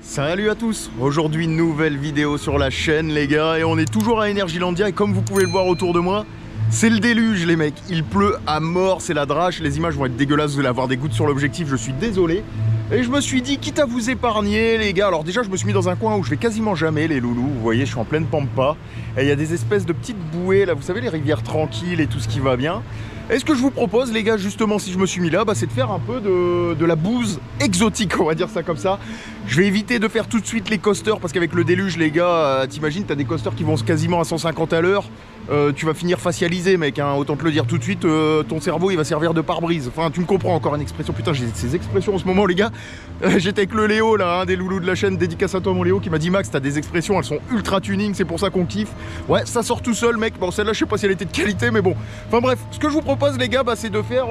Salut à tous, aujourd'hui nouvelle vidéo sur la chaîne les gars et on est toujours à Energylandia et comme vous pouvez le voir autour de moi, c'est le déluge les mecs, il pleut à mort, c'est la drache, les images vont être dégueulasses, vous allez avoir des gouttes sur l'objectif, je suis désolé. Et je me suis dit, quitte à vous épargner les gars, alors déjà je me suis mis dans un coin où je vais quasiment jamais les loulous, vous voyez je suis en pleine pampa, et il y a des espèces de petites bouées là, vous savez les rivières tranquilles et tout ce qui va bien. Et ce que je vous propose les gars, justement si je me suis mis là, c'est de faire un peu de la bouse exotique, on va dire ça comme ça. Je vais éviter de faire tout de suite les coasters parce qu'avec le déluge les gars, t'imagines t'as des coasters qui vont quasiment à 150 à l'heure. Tu vas finir facialisé mec, hein, autant te le dire tout de suite, ton cerveau il va servir de pare-brise. Enfin tu me comprends, encore une expression, putain j'ai ces expressions en ce moment les gars. J'étais avec le Léo là, un des loulous de la chaîne, dédicace à toi mon Léo, qui m'a dit Max t'as des expressions, elles sont ultra tuning, c'est pour ça qu'on kiffe. Ouais ça sort tout seul mec, bon celle-là je sais pas si elle était de qualité mais bon. Enfin bref, ce que je vous propose les gars c'est de faire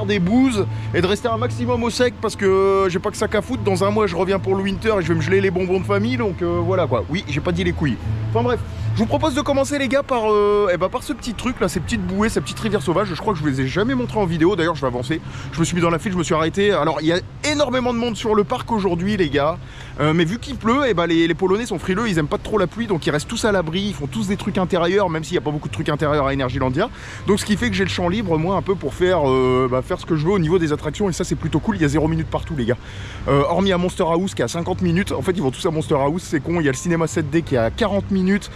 des bouses et de rester un maximum au sec parce que j'ai pas que ça qu'à foutre, dans un mois je reviens pour le winter et je vais me geler les bonbons de famille donc voilà quoi. Oui j'ai pas dit les couilles. Enfin bref. Je vous propose de commencer les gars par ce petit truc là, ces petites bouées, ces petites rivières sauvages. Je crois que je vous les ai jamais montrées en vidéo, d'ailleurs je vais avancer. Je me suis mis dans la file, je me suis arrêté. Alors il y a énormément de monde sur le parc aujourd'hui les gars. Mais vu qu'il pleut, les Polonais sont frileux, ils aiment pas trop la pluie. Donc ils restent tous à l'abri, ils font tous des trucs intérieurs, même s'il n'y a pas beaucoup de trucs intérieurs à Energylandia. Donc ce qui fait que j'ai le champ libre moi un peu pour faire ce que je veux au niveau des attractions. Et ça c'est plutôt cool, il y a 0 minutes partout les gars. Hormis à Monster House qui est à 50 minutes. En fait ils vont tous à Monster House, c'est con. Il y a le cinéma 7D qui est à 40 minutes.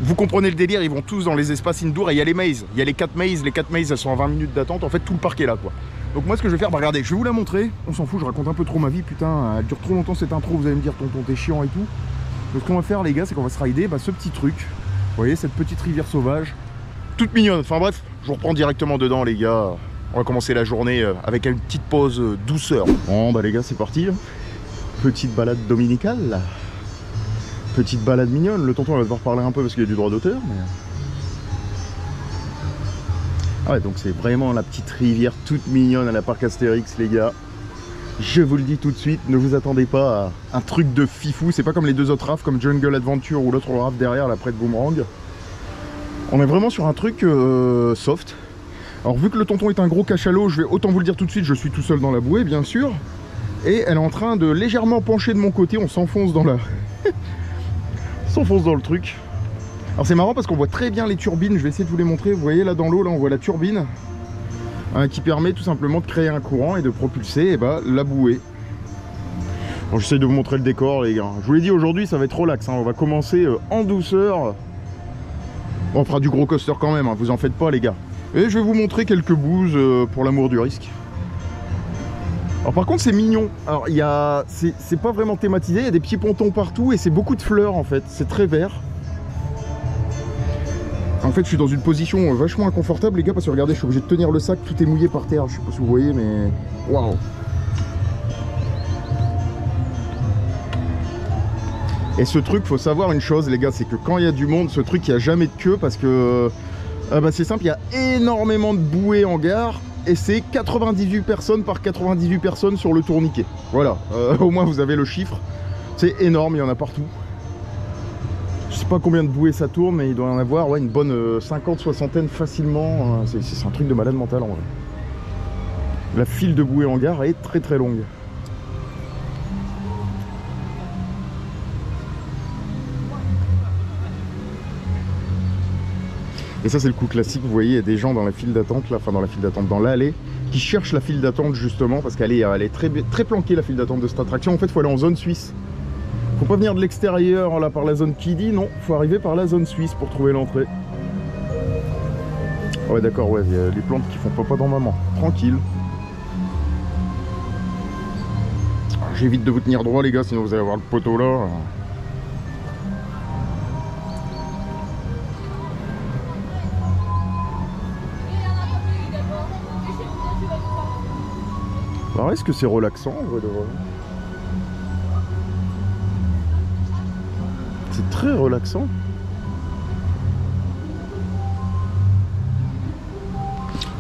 Vous comprenez le délire, ils vont tous dans les espaces indoor et il y a les mazes. Il y a les 4 mazes, les 4 mazes elles sont à 20 minutes d'attente, en fait tout le parc est là quoi. Donc moi ce que je vais faire, regardez, je vais vous la montrer. On s'en fout, je raconte un peu trop ma vie, putain, elle dure trop longtemps cette intro, vous allez me dire tonton t'es chiant et tout. Donc ce qu'on va faire les gars, c'est qu'on va se rider ce petit truc. Vous voyez cette petite rivière sauvage, toute mignonne, enfin bref, je vous reprends directement dedans les gars. On va commencer la journée avec une petite pause douceur. Bon les gars c'est parti. Petite balade dominicale. Petite balade mignonne, le tonton va devoir parler un peu parce qu'il y a du droit d'auteur mais... Ah ouais donc c'est vraiment la petite rivière toute mignonne à la parc Astérix les gars. Je vous le dis tout de suite, ne vous attendez pas à un truc de fifou, c'est pas comme les deux autres rafts comme Jungle Adventure ou l'autre raft derrière là près de Boomerang. On est vraiment sur un truc soft. Alors vu que le tonton est un gros cachalot, je vais autant vous le dire tout de suite, je suis tout seul dans la bouée bien sûr. Et elle est en train de légèrement pencher de mon côté, on s'enfonce dans la... s'enfonce dans le truc. Alors c'est marrant parce qu'on voit très bien les turbines, je vais essayer de vous les montrer. Vous voyez là dans l'eau, là on voit la turbine qui permet tout simplement de créer un courant et de propulser la bouée. Alors j'essaie de vous montrer le décor les gars. Je vous l'ai dit aujourd'hui ça va être relax, hein. On va commencer en douceur. On fera du gros coaster quand même, hein. Vous en faites pas les gars. Et je vais vous montrer quelques bouses pour l'amour du risque. Alors par contre c'est mignon, alors c'est pas vraiment thématisé, il y a des petits pontons partout et c'est beaucoup de fleurs en fait, c'est très vert. En fait je suis dans une position vachement inconfortable les gars parce que regardez je suis obligé de tenir le sac, tout est mouillé par terre, je sais pas si vous voyez mais waouh. Et ce truc faut savoir une chose les gars, c'est que quand il y a du monde, ce truc il n'y a jamais de queue parce que c'est simple, il y a énormément de bouées en gare. Et c'est 98 personnes par 98 personnes sur le tourniquet. Voilà, au moins vous avez le chiffre. C'est énorme, il y en a partout. Je sais pas combien de bouées ça tourne, mais il doit y en avoir une bonne 50-60 facilement. C'est un truc de malade mental en vrai. La file de bouées en gare est très très longue. Et ça c'est le coup classique, vous voyez, il y a des gens dans la file d'attente, là, enfin dans la file d'attente, dans l'allée, qui cherchent la file d'attente justement, parce qu'elle est très, très planquée la file d'attente de cette attraction. En fait, il faut aller en zone suisse. Faut pas venir de l'extérieur, là, par la zone Kiddy, non, faut arriver par la zone suisse pour trouver l'entrée. Ouais d'accord, ouais, il y a les plantes qui font papa dans maman, tranquille. J'évite de vous tenir droit les gars, sinon vous allez avoir le poteau là. Alors est-ce que c'est relaxant en vrai de vrai? C'est très relaxant.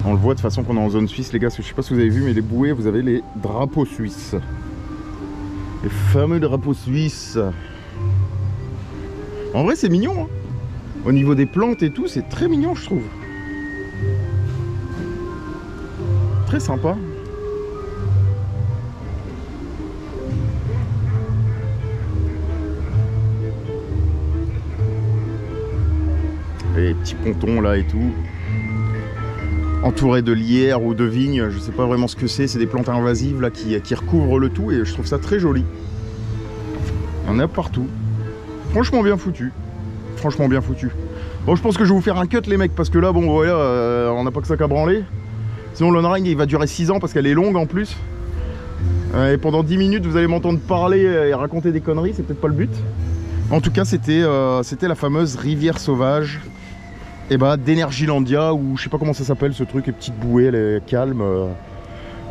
On le voit de façon qu'on est en zone suisse les gars, parce que je sais pas si vous avez vu mais les bouées vous avez les drapeaux suisses. Les fameux drapeaux suisses. En vrai c'est mignon hein. Au niveau des plantes et tout c'est très mignon je trouve. Très sympa. petits pontons là et tout. Entouré de lierre ou de vignes, je sais pas vraiment ce que c'est des plantes invasives là qui recouvrent le tout et je trouve ça très joli. Il y en a partout. Franchement bien foutu. Franchement bien foutu. Bon, je pense que je vais vous faire un cut les mecs parce que là bon voilà, on n'a pas que ça qu'à branler. Sinon l'online il va durer 6 ans parce qu'elle est longue en plus. Et pendant 10 minutes vous allez m'entendre parler et raconter des conneries, c'est peut-être pas le but. En tout cas c'était la fameuse rivière sauvage et bah, d'Energylandia, ou je sais pas comment ça s'appelle ce truc, les petites bouées, elle est calme.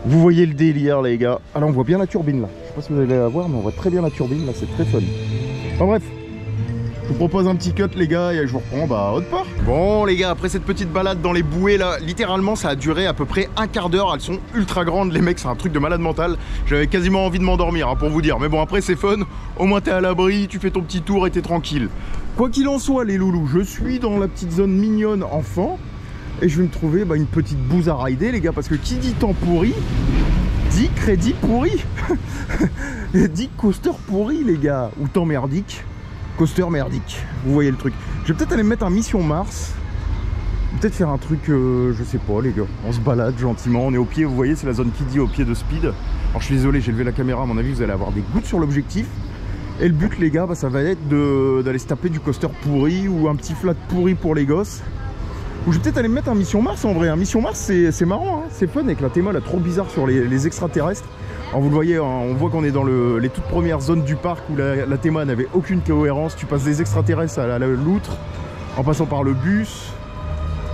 Vous voyez le délire les gars. Ah là on voit bien la turbine là. Je sais pas si vous allez la voir mais on voit très bien la turbine là, c'est très fun. Enfin bref. Je vous propose un petit cut les gars et je vous reprends bah autre part. Bon les gars, après cette petite balade dans les bouées là, littéralement ça a duré à peu près un quart d'heure. Elles sont ultra grandes les mecs, c'est un truc de malade mental. J'avais quasiment envie de m'endormir hein, pour vous dire. Mais bon après c'est fun, au moins t'es à l'abri, tu fais ton petit tour et t'es tranquille. Quoi qu'il en soit les loulous, je suis dans la petite zone mignonne enfant. Et je vais me trouver bah, une petite bouse à rider les gars. Parce que qui dit temps pourri, dit crédit pourri. Dit coaster pourri les gars. Ou temps merdique. Coaster merdique, vous voyez le truc. Je vais peut-être aller me mettre un Mission Mars. Peut-être faire un truc, je sais pas les gars. On se balade gentiment, on est au pied, vous voyez, c'est la zone qui dit au pied de Speed. Alors je suis désolé, j'ai levé la caméra, à mon avis vous allez avoir des gouttes sur l'objectif. Et le but les gars, bah, ça va être d'aller se taper du coaster pourri ou un petit flat pourri pour les gosses. Ou je vais peut-être aller me mettre un Mission Mars en vrai. Un Mission Mars c'est marrant, hein, c'est fun avec la théma là trop bizarre sur les extraterrestres. Alors vous le voyez, on voit qu'on est dans les toutes premières zones du parc où la théma n'avait aucune cohérence. Tu passes des extraterrestres à loutre, en passant par le bus.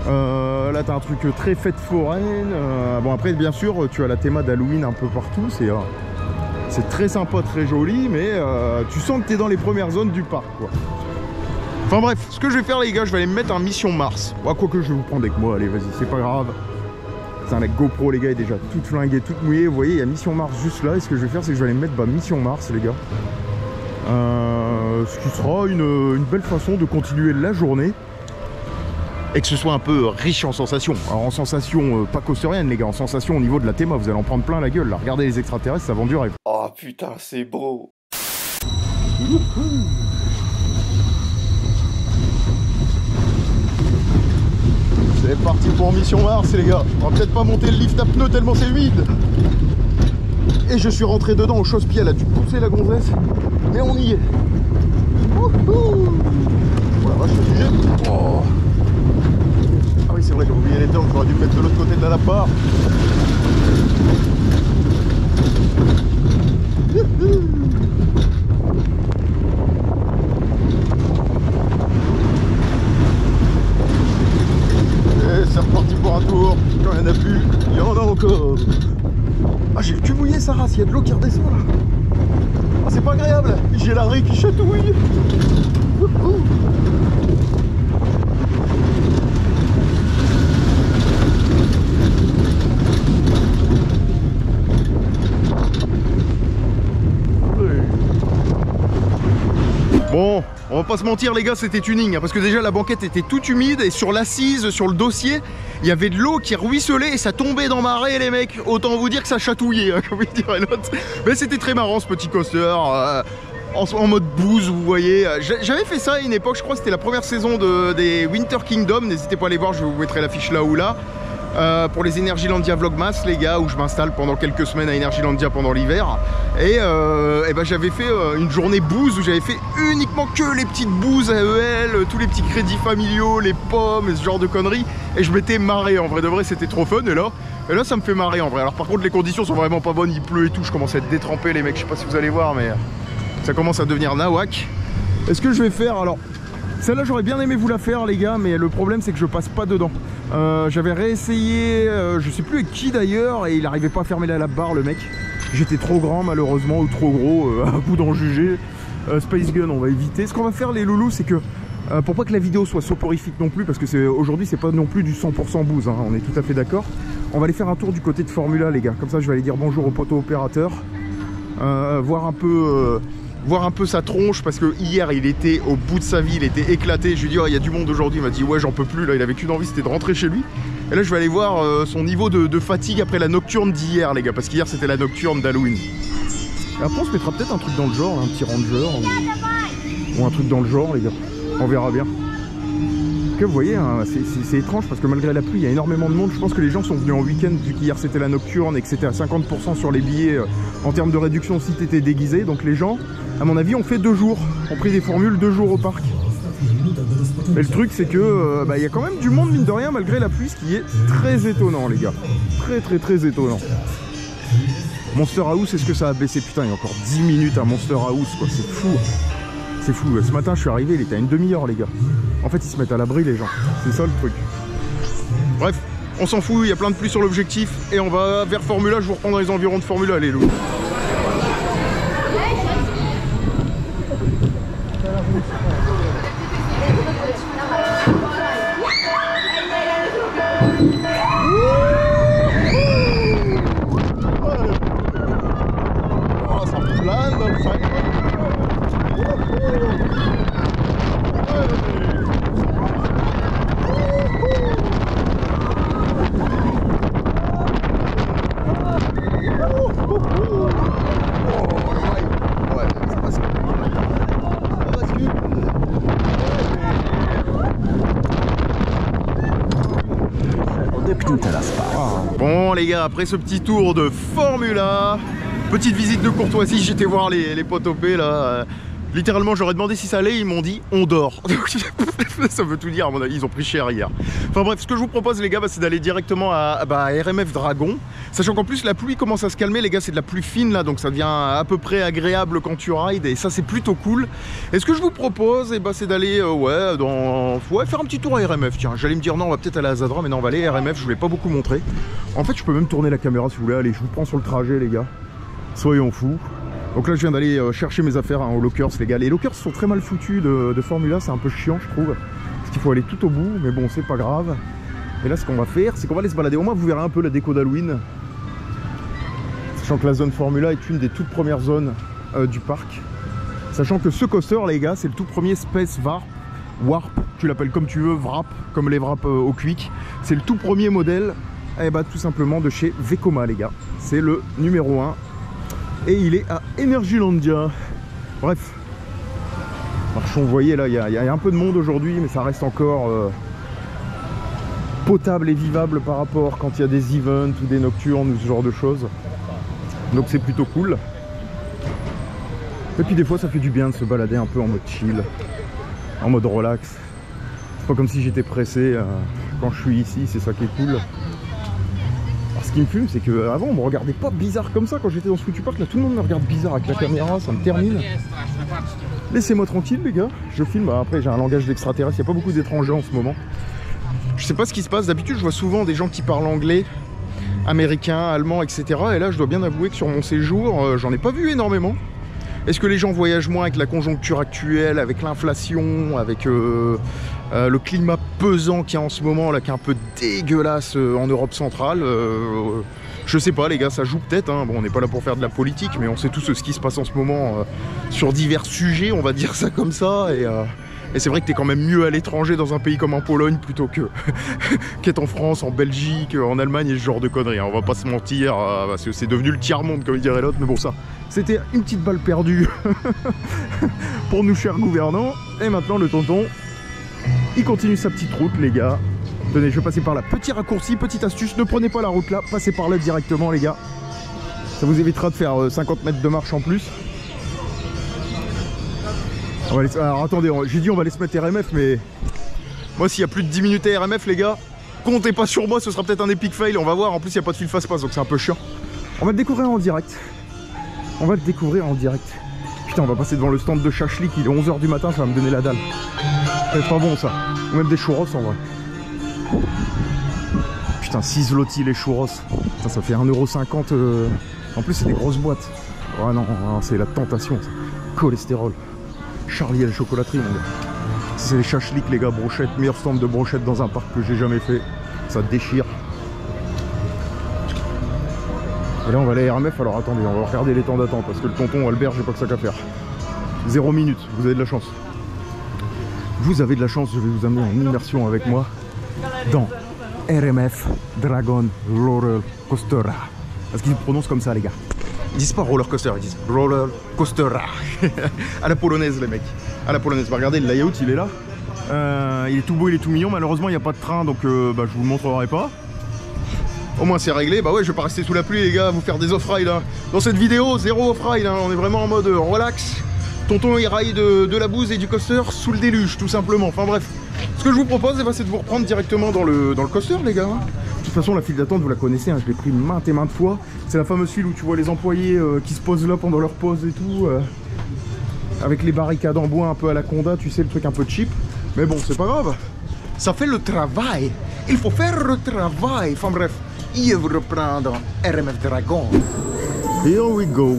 Là t'as un truc très fête foraine. Bon après bien sûr tu as la théma d'Halloween un peu partout. C'est très sympa, très joli, mais tu sens que tu es dans les premières zones du parc quoi. Enfin bref, ce que je vais faire les gars, je vais aller me mettre un Mission Mars. Ouais, quoi que je vais vous prendre avec moi, allez vas-y, c'est pas grave. La GoPro les gars est déjà toute flinguée, toute mouillée. Vous voyez il y a Mission Mars juste là. Et ce que je vais faire c'est que je vais aller me mettre bah, Mission Mars les gars. Ce qui sera une belle façon de continuer la journée. Et que ce soit un peu riche en sensations. Alors en sensations pas coasteriennes les gars, en sensations au niveau de la théma. Vous allez en prendre plein la gueule là. Regardez les extraterrestres, ça vend du rêve. Oh putain c'est beau. C'est parti pour Mission Mars les gars. On va peut-être pas monter le lift à pneus tellement c'est humide. Et je suis rentré dedans au chausse-pied, elle a dû pousser la gonzesse. Mais on y est. Oh la vache, le sujet. Oh. Ah oui c'est vrai, j'ai oublié les temps, j'aurais dû me mettre de l'autre côté de la lapare. C'est reparti pour un tour, quand il n'y en a plus, il y en a encore. Ah j'ai le cul mouillé Sarah, s'il y a de l'eau qui redescend là. Ah c'est pas agréable, j'ai la raie qui chatouille. Bon, on va pas se mentir les gars, c'était tuning, hein, parce que déjà la banquette était toute humide et sur l'assise, sur le dossier, il y avait de l'eau qui ruisselait et ça tombait dans ma raie les mecs. Autant vous dire que ça chatouillait, hein, comme il dirait l'autre. Mais c'était très marrant ce petit coaster, en mode bouse, vous voyez. J'avais fait ça à une époque, je crois que c'était la première saison des Winter Kingdom. N'hésitez pas à aller voir, je vous mettrai l'affiche là ou là. Pour les Energylandia Vlogmas les gars, où je m'installe pendant quelques semaines à Energylandia pendant l'hiver. Et ben, j'avais fait une journée bouse où j'avais fait uniquement que les petites bouses AEL, tous les petits crédits familiaux, les pommes et ce genre de conneries. Et je m'étais marré, en vrai de vrai c'était trop fun. Et là ça me fait marrer en vrai. Alors par contre les conditions sont vraiment pas bonnes, il pleut et tout, je commence à être détrempé les mecs, je sais pas si vous allez voir mais ça commence à devenir nawak. Est-ce que je vais faire alors? Celle-là j'aurais bien aimé vous la faire les gars, mais le problème c'est que je passe pas dedans. J'avais réessayé, je sais plus avec qui d'ailleurs, et il arrivait pas à fermer la barre le mec. J'étais trop grand malheureusement, ou trop gros, à bout d'en juger. Space Gun on va éviter. Ce qu'on va faire les loulous c'est que, pour pas que la vidéo soit soporifique non plus, parce que aujourd'hui c'est pas non plus du 100% bouse, hein, on est tout à fait d'accord. On va aller faire un tour du côté de Formula les gars, comme ça je vais aller dire bonjour au poteau opérateur. Voir un peu sa tronche, parce que hier il était au bout de sa vie, il était éclaté. Je lui ai dit oh, il y a du monde aujourd'hui, il m'a dit ouais j'en peux plus là, il avait qu'une envie c'était de rentrer chez lui. Et là je vais aller voir son niveau de fatigue après la nocturne d'hier les gars, parce qu'hier c'était la nocturne d'Halloween. Après on se mettra peut-être un truc dans le genre, un petit ranger ou un truc dans le genre les gars, on verra bien. Que vous voyez, hein, c'est étrange parce que malgré la pluie, il y a énormément de monde. Je pense que les gens sont venus en week-end vu qu'hier c'était la nocturne et que c'était à 50% sur les billets en termes de réduction si t'étais déguisé. Donc les gens, à mon avis, ont fait 2 jours, ont pris des formules 2 jours au parc. Mais le truc c'est que y a quand même du monde mine de rien malgré la pluie, ce qui est très étonnant les gars. Très étonnant. Monster House, est-ce que ça a baissé? Putain, il y a encore 10 minutes à Monster House quoi, c'est fou. C'est fou, ce matin je suis arrivé, il était à une demi-heure les gars. En fait ils se mettent à l'abri les gens, c'est ça le truc. Bref, on s'en fout, il y a plein de pluie sur l'objectif et on va vers Formula, je vous reprends dans les environs de Formula, allez loup. Oh, ça plane dans le sac. Bon les gars, après ce petit tour de Formula, petite visite de courtoisie, j'étais voir les potes OP là. Littéralement j'aurais demandé si ça allait, ils m'ont dit on dort. Ça veut tout dire, à mon avis ils ont pris cher hier. Enfin bref, ce que je vous propose les gars, c'est d'aller directement à RMF Dragon. Sachant qu'en plus la pluie commence à se calmer les gars, c'est de la pluie fine là, donc ça devient à peu près agréable quand tu rides et ça c'est plutôt cool. Et ce que je vous propose, c'est d'aller faire un petit tour à RMF. Tiens, j'allais me dire non on va peut-être aller à Zadra, mais non on va aller à RMF, je voulais pas beaucoup montrer. En fait je peux même tourner la caméra si vous voulez, allez je vous prends sur le trajet les gars. Soyons fous. Donc là je viens d'aller chercher mes affaires aux lockers les gars. Les lockers sont très mal foutus de Formula, c'est un peu chiant je trouve. Parce qu'il faut aller tout au bout, mais bon c'est pas grave. Et là ce qu'on va faire, c'est qu'on va aller se balader. Au moins vous verrez un peu la déco d'Halloween. Sachant que la zone Formula est une des toutes premières zones du parc. Sachant que ce coaster les gars, c'est le tout premier Space Warp, tu l'appelles comme tu veux, Wrap, comme les wraps au Quick. C'est le tout premier modèle, tout simplement de chez Vekoma les gars. C'est le numéro 1. Et il est à Energylandia. Bref. Marchons, vous voyez là, il y a un peu de monde aujourd'hui, mais ça reste encore potable et vivable par rapport quand il y a des events ou des nocturnes ou ce genre de choses. Donc c'est plutôt cool. Et puis des fois ça fait du bien de se balader un peu en mode chill, en mode relax. C'est pas comme si j'étais pressé quand je suis ici, c'est ça qui est cool. Alors, ce qui me fume, c'est qu'avant on me regardait pas bizarre comme ça quand j'étais dans Squidgy Park. Là tout le monde me regarde bizarre avec la caméra, ça me termine. Laissez-moi tranquille les gars, je filme. Après j'ai un langage d'extraterrestre, il n'y a pas beaucoup d'étrangers en ce moment. Je sais pas ce qui se passe, d'habitude je vois souvent des gens qui parlent anglais, américain, allemand, etc. Et là je dois bien avouer que sur mon séjour j'en ai pas vu énormément. Est-ce que les gens voyagent moins avec la conjoncture actuelle, avec l'inflation, avec le climat pesant qu'il y a en ce moment là, qui est un peu dégueulasse en Europe centrale? Je sais pas les gars, ça joue peut-être hein. Bon on n'est pas là pour faire de la politique, mais on sait tous ce qui se passe en ce moment sur divers sujets, on va dire ça comme ça. Et c'est vrai que t'es quand même mieux à l'étranger dans un pays comme en Pologne plutôt que qu'être en France, en Belgique, en Allemagne et ce genre de conneries. On va pas se mentir, parce que c'est devenu le tiers-monde comme dirait l'autre. Mais bon ça, c'était une petite balle perdue pour nous chers gouvernants. Et maintenant le tonton, il continue sa petite route les gars. Tenez, je vais passer par là. Petit raccourci, petite astuce, ne prenez pas la route là, passez par là directement les gars. Ça vous évitera de faire 50 mètres de marche en plus. Alors attendez, j'ai dit on va aller se mettre RMF, mais moi s'il y a plus de 10 minutes à RMF les gars, comptez pas sur moi, ce sera peut-être un épic fail, on va voir. En plus il n'y a pas de fil face-passe donc c'est un peu chiant. On va le découvrir en direct. On va le découvrir en direct. Putain, on va passer devant le stand de Chachlik, il est 11 h du matin, ça va me donner la dalle. Ça va être pas bon ça. Ou même des churros en vrai. Putain, 6 zloty les churros. Putain, ça fait 1,50 €. En plus c'est des grosses boîtes. Oh non, c'est la tentation ça. Cholestérol. Charlie et la chocolaterie mon gars. C'est les Chachlik les gars, brochettes, meilleur stand de brochettes dans un parc que j'ai jamais fait. Ça déchire. Et là on va aller à RMF, alors attendez, on va regarder les temps d'attente parce que le tonton Albert, j'ai pas que ça qu'à faire. 0 minutes, vous avez de la chance. Vous avez de la chance, je vais vous amener en immersion avec moi dans RMF Dragon Roller Coaster. Parce qu'ils prononcent comme ça les gars. Ils disent pas roller coaster, ils disent roller coaster. À la polonaise les mecs. À la polonaise. Bah, regardez le layout il est là. Il est tout beau, il est tout mignon. Malheureusement, il n'y a pas de train, donc je vous le montrerai pas. Au moins c'est réglé. Bah ouais, je vais pas rester sous la pluie les gars, vous faire des off-ride hein. Dans cette vidéo, zéro off-ride hein. On est vraiment en mode relax. Tonton il raille de la bouse et du coaster sous le déluge tout simplement. Enfin bref, ce que je vous propose c'est de vous reprendre directement dans le coaster les gars. De toute façon la file d'attente vous la connaissez hein. Je l'ai pris maintes et maintes fois. C'est la fameuse file où tu vois les employés qui se posent là pendant leur pause et tout avec les barricades en bois un peu à la Conda, tu sais, le truc un peu cheap. Mais bon c'est pas grave, ça fait le travail. Il faut faire le travail. Enfin bref, je vais reprendre RMF Dragon. Here we go.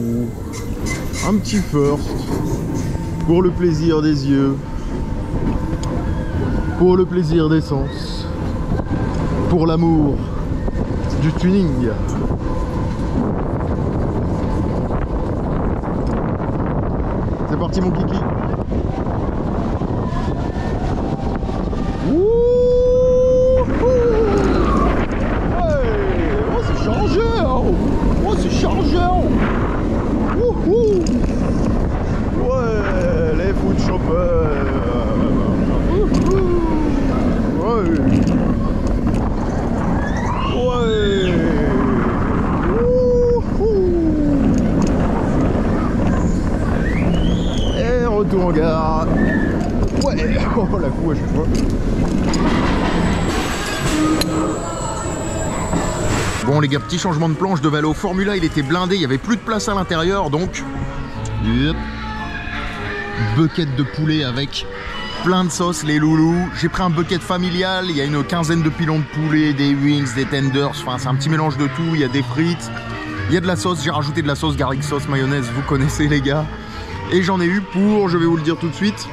Un petit first. Pour le plaisir des yeux. Pour le plaisir des sens. Pour l'amour du tuning. C'est parti mon kiki. Oh c'est chargeur. Ouais, les foot choppers. Ouais. Ouais. Et retour en gare. Ouais. Oh la couche à chaque fois. Bon les gars, petit changement de plan, je devais aller au Formula, il était blindé, il n'y avait plus de place à l'intérieur, donc... Yep. Bucket de poulet avec plein de sauce, les loulous. J'ai pris un bucket familial, il y a une quinzaine de pilons de poulet, des wings, des tenders, enfin c'est un petit mélange de tout, il y a des frites, il y a de la sauce, j'ai rajouté de la sauce, garlic sauce, mayonnaise, vous connaissez les gars. Et j'en ai eu pour, je vais vous le dire tout de suite,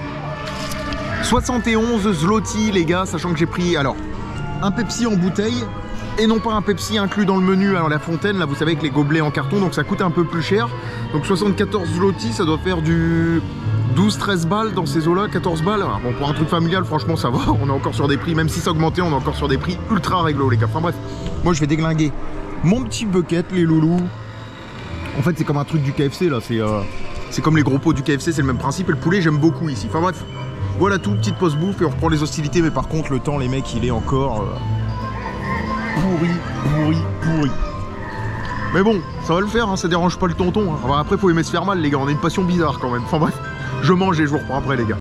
71 zloty les gars, sachant que j'ai pris, alors, un Pepsi en bouteille, et non pas un Pepsi inclus dans le menu à la fontaine, là vous savez avec les gobelets en carton, donc ça coûte un peu plus cher. Donc 74 zloty, ça doit faire du 12-13 balles dans ces eaux-là, 14 balles. Bon pour un truc familial franchement ça va, on est encore sur des prix, même si ça a augmenté, on est encore sur des prix ultra réglo les gars. Enfin bref, moi je vais déglinguer mon petit bucket les loulous. En fait c'est comme un truc du KFC là, c'est comme les gros pots du KFC, c'est le même principe, et le poulet j'aime beaucoup ici. Enfin bref, voilà tout, petite pause bouffe et on reprend les hostilités, mais par contre le temps les mecs il est encore... pourri. Mais bon, ça va le faire, hein, ça dérange pas le tonton. Hein. Enfin, après, faut aimer se faire mal, les gars. On a une passion bizarre quand même. Enfin bref, je mange et je vous reprends après, les gars.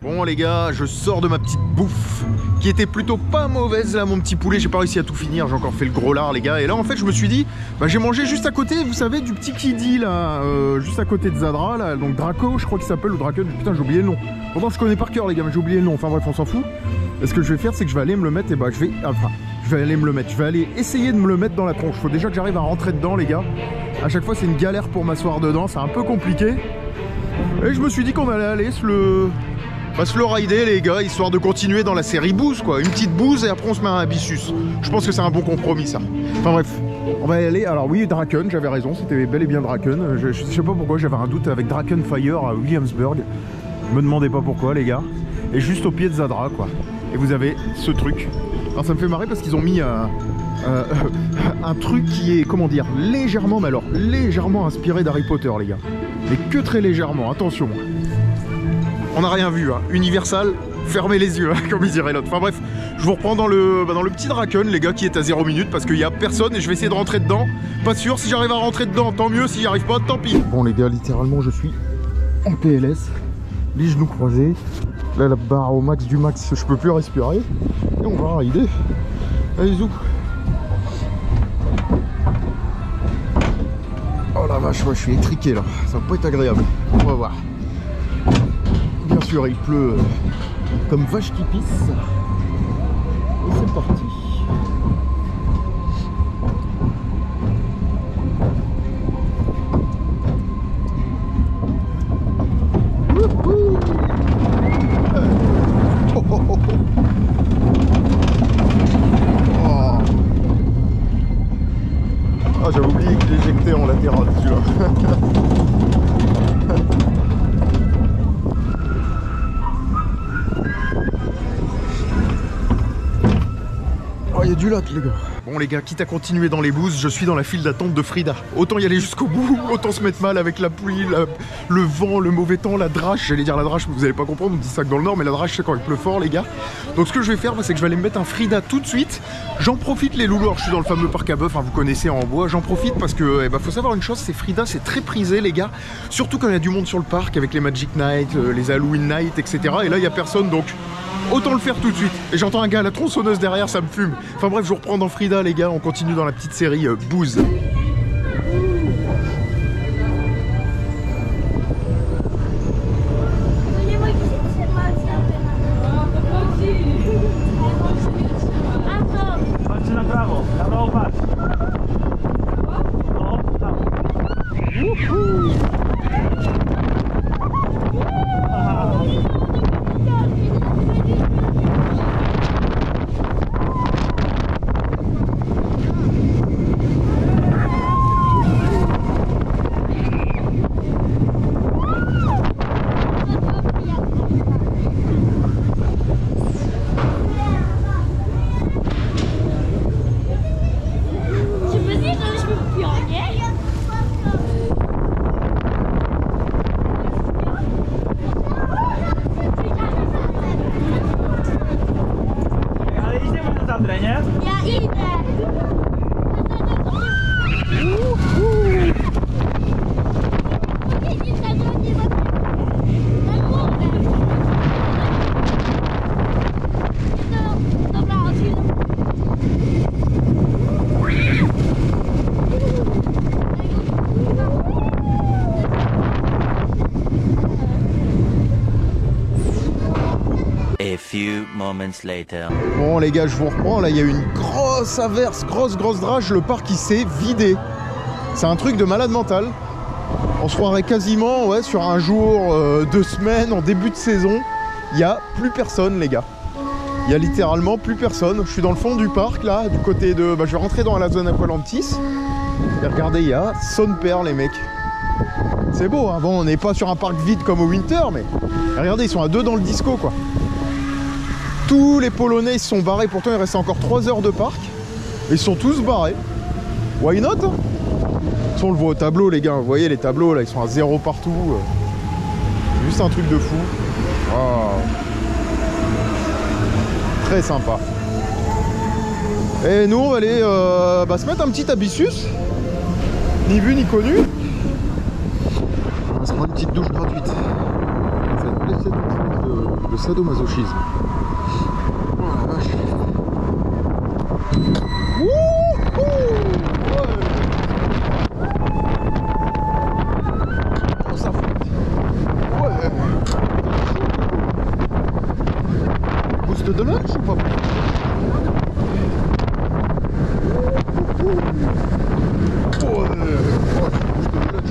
Bon, les gars, je sors de ma petite bouffe qui était plutôt pas mauvaise là, mon petit poulet. J'ai pas réussi à tout finir, j'ai encore fait le gros lard, les gars. Et là, en fait, je me suis dit, bah, j'ai mangé juste à côté, vous savez, du petit Kiddy là, juste à côté de Zadra, là. Donc Draco, je crois qu'il s'appelle, ou Draken. Putain, j'ai oublié le nom. Pourtant, je connais par cœur, les gars, mais j'ai oublié le nom. Enfin bref, on s'en fout. Et ce que je vais faire, c'est que je vais aller me le mettre, et bah, je vais aller essayer de me le mettre dans la tronche. Faut déjà que j'arrive à rentrer dedans, les gars. À chaque fois, c'est une galère pour m'asseoir dedans, c'est un peu compliqué. Et je me suis dit qu'on allait aller se le rider, les gars, histoire de continuer dans la série bouse, quoi. Une petite bouse et après on se met un abyssus. Je pense que c'est un bon compromis, ça. Enfin bref, on va y aller. Alors oui, Draken, j'avais raison, c'était bel et bien Draken. Je sais pas pourquoi, j'avais un doute avec Draken Fire à Williamsburg. Me demandez pas pourquoi, les gars. Et juste au pied de Zadra, quoi. Et vous avez ce truc. Alors ça me fait marrer parce qu'ils ont mis un truc qui est, comment dire, légèrement, mais alors légèrement inspiré d'Harry Potter, les gars. Mais que très légèrement, attention. On n'a rien vu, hein. Universal, fermez les yeux, hein, comme il dirait l'autre. Enfin bref, je vous reprends dans le petit Draken, les gars, qui est à 0 minutes parce qu'il n'y a personne et je vais essayer de rentrer dedans. Pas sûr, si j'arrive à rentrer dedans, tant mieux, si j'y arrive pas, tant pis. Bon les gars, littéralement, je suis en PLS, les genoux croisés. Là, la barre au max du max, je peux plus respirer. Et on va rider. Allez, zou. Oh la vache, ouais, je suis étriqué là. Ça va pas être agréable. On va voir. Bien sûr, il pleut comme vache qui pisse. Et c'est parti. Ah, j'avais oublié que j'éjectais en latéral celui-là. Oh, il y a du lac, les gars. Bon les gars, quitte à continuer dans les bouses, je suis dans la file d'attente de Frida. Autant y aller jusqu'au bout, autant se mettre mal avec la pluie, le vent, le mauvais temps, la drache. J'allais dire la drache, mais vous allez pas comprendre, on dit ça que dans le nord, mais la drache c'est quand il pleut fort les gars. Donc ce que je vais faire, c'est que je vais aller me mettre un Frida tout de suite. J'en profite les loulous, alors, je suis dans le fameux parc à bœuf, hein, vous connaissez en bois. J'en profite parce que, faut savoir une chose, c'est Frida, c'est très prisé les gars. Surtout quand il y a du monde sur le parc, avec les Magic Night, les Halloween Night, etc. Et là il y a personne, donc autant le faire tout de suite. Et j'entends un gars à la tronçonneuse derrière, ça me fume. Enfin bref, je vous reprends dans Frida les gars, on continue dans la petite série Booze. Bon les gars, je vous reprends, là il y a eu une grosse averse, grosse drache, le parc il s'est vidé. C'est un truc de malade mental. On se croirait quasiment sur un jour, 2 semaines, en début de saison. Il n'y a plus personne les gars. Il y a littéralement plus personne. Je suis dans le fond du parc là, du côté de... je vais rentrer dans la zone Aqualantis. Et regardez, il y a son père les mecs. C'est beau, hein. Bon on n'est pas sur un parc vide comme au Winter, mais regardez, ils sont à 2 dans le disco quoi. Tous les Polonais ils se sont barrés, pourtant il restait encore 3 heures de parc. Ils sont tous barrés. Why not hein. On le voit au tableau les gars, vous voyez les tableaux là, ils sont à 0 partout. Juste un truc de fou. Wow. Très sympa. Et nous on va aller se mettre un petit abyssus. Ni vu ni connu. On va se prendre une petite douche gratuite. Ça va laisser de sadomasochisme. Oh la vache. Oh ça flotte. Ouais. Boost de lunch ou pas?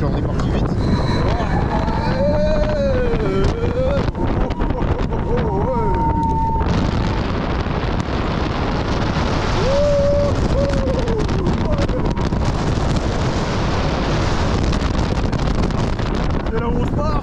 On est parti vite. C'est là où on se part.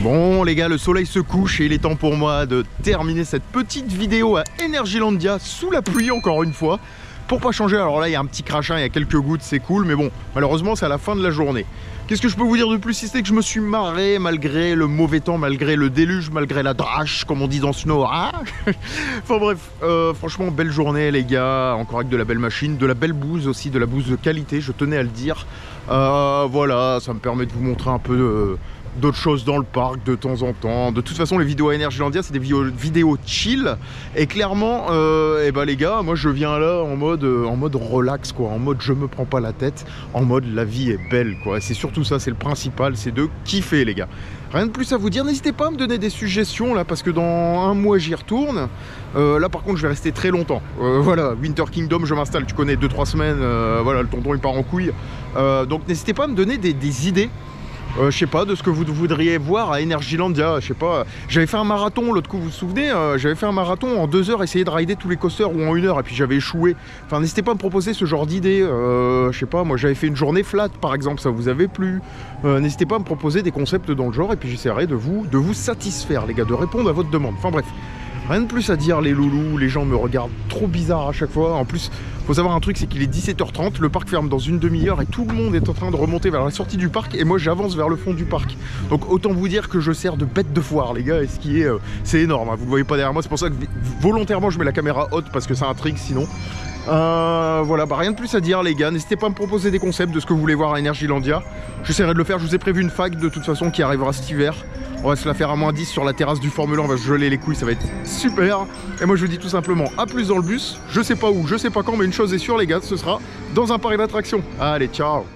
Bon les gars, le soleil se couche et il est temps pour moi de terminer cette petite vidéo à Energylandia sous la pluie encore une fois. Pour pas changer, alors là il y a un petit crachin, il y a quelques gouttes, c'est cool, mais bon, malheureusement c'est à la fin de la journée. Qu'est-ce que je peux vous dire de plus si c'est que je me suis marré malgré le mauvais temps, malgré le déluge, malgré la drache, comme on dit dans Snow. Hein. Enfin bref, franchement belle journée les gars, encore avec de la belle machine, de la belle bouse aussi, de la bouse de qualité, je tenais à le dire. Voilà, ça me permet de vous montrer un peu d'autres choses dans le parc de temps en temps. De toute façon, les vidéos à Energylandia, c'est des vidéos chill. Et clairement, et bah les gars, moi je viens là en mode relax, quoi, en mode je me prends pas la tête, en mode la vie est belle, quoi. C'est surtout ça, c'est le principal, c'est de kiffer, les gars. Rien de plus à vous dire, n'hésitez pas à me donner des suggestions là, parce que dans un mois j'y retourne. Là par contre je vais rester très longtemps. Voilà, Winter Kingdom, je m'installe, tu connais, 2-3 semaines, voilà, le tonton il part en couille. Donc n'hésitez pas à me donner des idées. Je sais pas, de ce que vous voudriez voir à Energylandia, je sais pas. J'avais fait un marathon, l'autre coup, vous vous souvenez, j'avais fait un marathon en 2 heures, essayer de rider tous les coasters, ou en 1 heure, et puis j'avais échoué. Enfin, n'hésitez pas à me proposer ce genre d'idées. Je sais pas, moi j'avais fait une journée flat, par exemple, ça vous avait plu. N'hésitez pas à me proposer des concepts dans le genre, et puis j'essaierai de vous satisfaire, les gars, de répondre à votre demande. Enfin bref. Rien de plus à dire, les loulous, les gens me regardent trop bizarre à chaque fois. En plus, faut savoir un truc, c'est qu'il est 17h30, le parc ferme dans une demi-heure et tout le monde est en train de remonter vers la sortie du parc et moi j'avance vers le fond du parc. Donc autant vous dire que je sers de bête de foire, les gars, et ce qui est, c'est énorme, hein. Vous le voyez pas derrière moi, c'est pour ça que volontairement je mets la caméra haute parce que c'est un trick sinon. Voilà, bah rien de plus à dire, les gars. N'hésitez pas à me proposer des concepts de ce que vous voulez voir à Energylandia. J'essaierai de le faire, je vous ai prévu une fac de toute façon qui arrivera cet hiver. On va se la faire à -10 sur la terrasse du Formule 1, on va se geler les couilles, ça va être super. Et moi je vous dis tout simplement à plus dans le bus. Je sais pas où, je sais pas quand, mais une chose est sûre, les gars, ce sera dans un parc d'attractions. Allez, ciao.